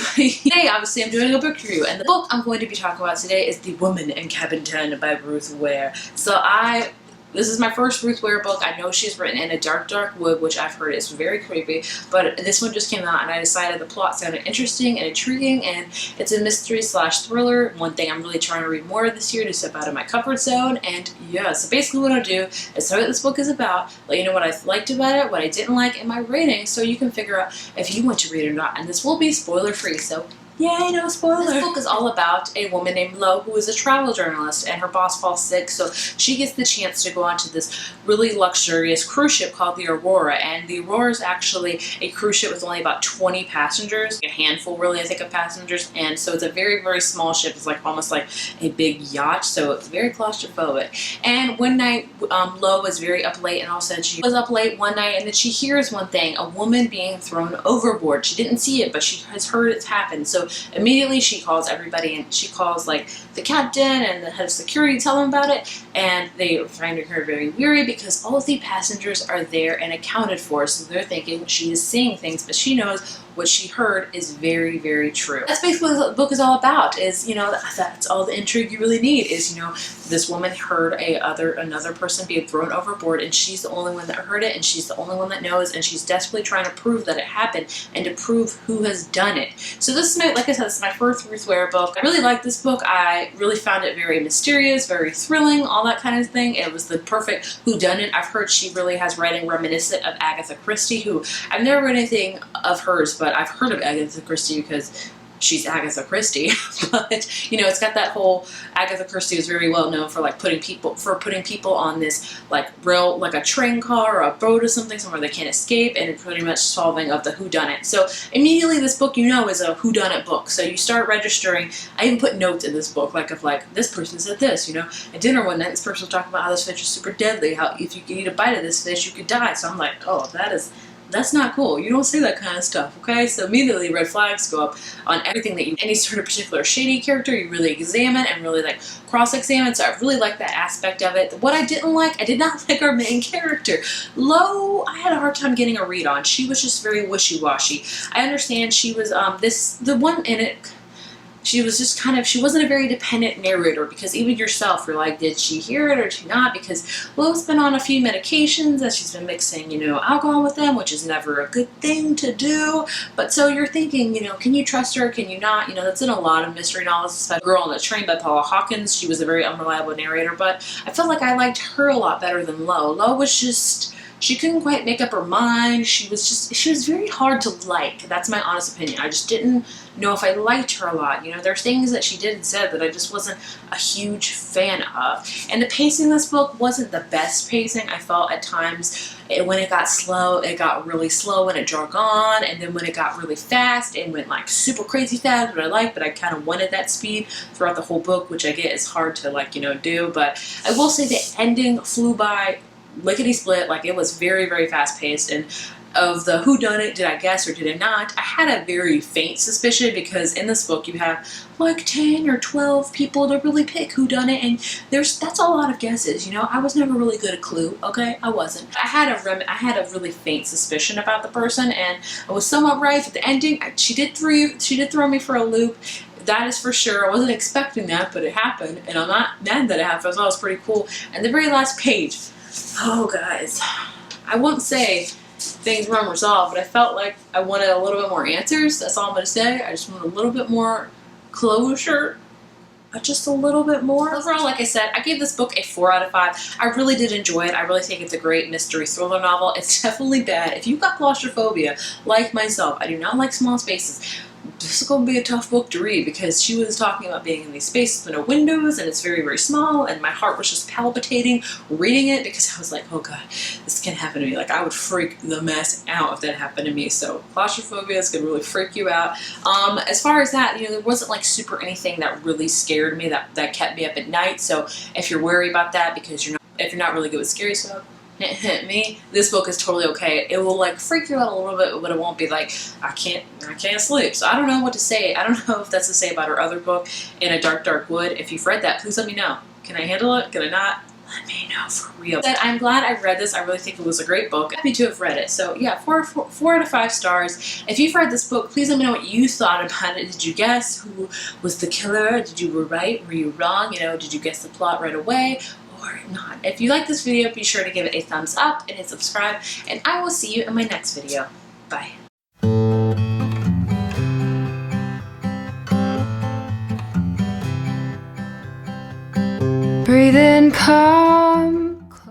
everybody. Today, obviously, I'm doing a book review, and the book I'm going to be talking about today is The Woman in Cabin 10 by Ruth Ware. This is my first Ruth Ware book. I know she's written in a dark wood, which I've heard is very creepy, but this one just came out and I decided the plot sounded interesting and intriguing, and it's a mystery slash thriller. One thing I'm really trying to read more of this year to step out of my comfort zone, and yeah, so basically what I'll do is tell you what this book is about, let you know what I liked about it, what I didn't like, and my rating, so you can figure out if you want to read it or not, and this will be spoiler free, so yay, no spoilers. This book is all about a woman named Lo who is a travel journalist, and her boss falls sick, so she gets the chance to go onto this really luxurious cruise ship called the Aurora, and the Aurora is actually a cruise ship with only about 20 passengers, a handful really I think of passengers, and so it's a very, very small ship. It's like almost like a big yacht, so it's very claustrophobic. And one night Lo was very up late, and all of a sudden she was up late one night, and then she hears one thing, a woman being thrown overboard. She didn't see it, but she has heard it's happened, so immediately she calls everybody, and she calls like the captain and the head of security to tell them about it, and they are finding her very weary because all of the passengers are there and accounted for, so they're thinking she is seeing things, but she knows what she heard is very, very true. That's basically what the book is all about, is, you know, that's all the intrigue you really need, is, you know, this woman heard another person being thrown overboard, and she's the only one that heard it, and she's the only one that knows, and she's desperately trying to prove that it happened and to prove who has done it. So this is like I said, this is my first Ruth Ware book. I really liked this book. I really found it very mysterious, very thrilling, all that kind of thing. It was the perfect whodunit. I've heard she really has writing reminiscent of Agatha Christie, who I've never read anything of hers, but I've heard of Agatha Christie because she's Agatha Christie. But you know, it's got that whole, Agatha Christie is very well known for like putting people on this like rail, like a train car or a boat or something, somewhere they can't escape, and pretty much solving of the whodunit. So immediately this book, you know, is a whodunit book. So you start registering. I even put notes in this book, like of like, this person said this, you know, at dinner one night this person was talking about how this fish is super deadly, how if you could eat a bite of this fish you could die. So I'm like, oh, that's not cool. You don't say that kind of stuff, okay? So immediately red flags go up on everything that any sort of particular shady character you really examine and really like cross-examine. So I really like that aspect of it. What I did not like our main character. Lo, I had a hard time getting a read on. She was just very wishy-washy. I understand she was the one in it. She was just kind of, she wasn't a very dependent narrator, because even yourself, you're like, did she hear it or did she not? Because Lo's been on a few medications and she's been mixing, you know, alcohol with them, which is never a good thing to do. But so you're thinking, you know, can you trust her? Can you not? You know, that's in a lot of mystery novels, especially Girl on the Train by Paula Hawkins. She was a very unreliable narrator, but I felt like I liked her a lot better than Lo. Lo was just, she couldn't quite make up her mind. She was very hard to like. That's my honest opinion. I just didn't know if I liked her a lot. You know, there's things that she did and said that I just wasn't a huge fan of. And the pacing in this book wasn't the best pacing. I felt at times when it got slow, it got really slow and it drug on. And then when it got really fast, it went like super crazy fast, what I liked, but I kind of wanted that speed throughout the whole book, which I get is hard to like, you know, do. But I will say the ending flew by lickety split. Like, it was very, very fast paced. And of the whodunit, did I guess or did I not, I had a very faint suspicion, because in this book you have like 10 or 12 people to really pick whodunit, and that's a lot of guesses. You know, I was never really good at Clue, okay? I wasn't. I had a really faint suspicion about the person, and I was somewhat right. But the ending, she did throw me for a loop. That is for sure. I wasn't expecting that, but it happened, and I'm not mad that it happened. I thought it was pretty cool. And the very last page, oh guys, I won't say things were unresolved, but I felt like I wanted a little bit more answers. That's all I'm going to say. I just want a little bit more closure. Just a little bit more. Overall, like I said, I gave this book a 4 out of 5. I really did enjoy it. I really think it's a great mystery thriller novel. It's definitely bad. If you've got claustrophobia, like myself, I do not like small spaces. This is going to be a tough book to read, because she was talking about being in these spaces with no windows, and it's very, very small, and my heart was just palpitating reading it, because I was like, oh god, this can happen to me. Like, I would freak the mess out if that happened to me. So claustrophobia is going to really freak you out. As far as that, you know, there wasn't like super anything that really scared me, that kept me up at night. So if you're worried about that because if you're not really good with scary stuff, me, this book is totally okay. It will like freak you out a little bit, but it won't be like, I can't sleep. So I don't know what to say. I don't know if that's to say about her other book, In a Dark Wood. If you've read that, please let me know. Can I handle it? Can I not? let me know for real. I'm glad I read this. I really think it was a great book. Happy to have read it. So yeah, 4 out of 5 stars. If you've read this book, please let me know what you thought about it. Did you guess who was the killer? Did you were right? Were you wrong? You know, did you guess the plot right away or not? If you like this video, be sure to give it a thumbs up and hit subscribe, and I will see you in my next video. Bye. Breathe in calm